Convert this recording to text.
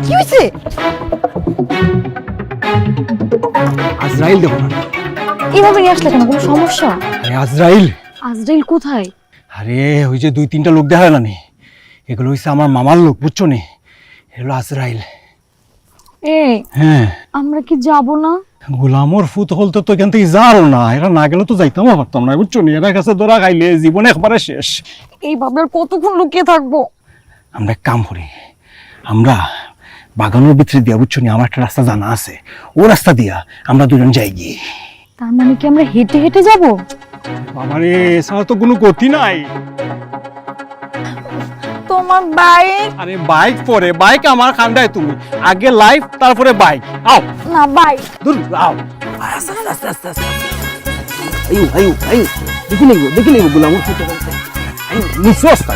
কি হয়েছে? আজরাইল দেখো না। এভাবে নিয়ে আসলে কেন, কোনো সমস্যা? আরে আজরাইল। আজরাইল কোথায়? আরে ওই যে 2-3টা লোক দেখা গেল নি, এগুলো হচ্ছে আমার মামার লোক, বুঝছো নি? এগুলো আজরাইল। এই হ্যাঁ, আমরা কি যাব না? গোলামর ফুত হলতে তো এখান থেকে যাও না, এরা না গেলে তো যাইতাম পারতাম না, বুঝছো নি? এরা কাছে ধরা খাইলে জীবন একবারে শেষ। এইভাবে আর কতক্ষণ লুকিয়ে থাকবো? আমরা এক কাম করি, আমরা বাগানের ভিতরে দিয়া, বুঝছো নি, আমার একটা রাস্তা জানা আছে, ও রাস্তা দিয়া আমরা দুজন যাই গিয়ে। তার মানে কি আমরা হেঁটে হেঁটে যাব? বাবারে, এছাড়া তো কোনো গতি নাই। তোমার বাইক? আরে বাইক পরে, বাইক আমার খান্দায়, তুমি আগে লাইফ তারপরে বাইক। আও না বাইক। দূর আও। আস্তে আস্তে আস্তে আস্তে। আয়ু আয়ু আয়ু, দেখি নেব গোলামর ফুট হলতে। আয়ু নিচু রাস্তা।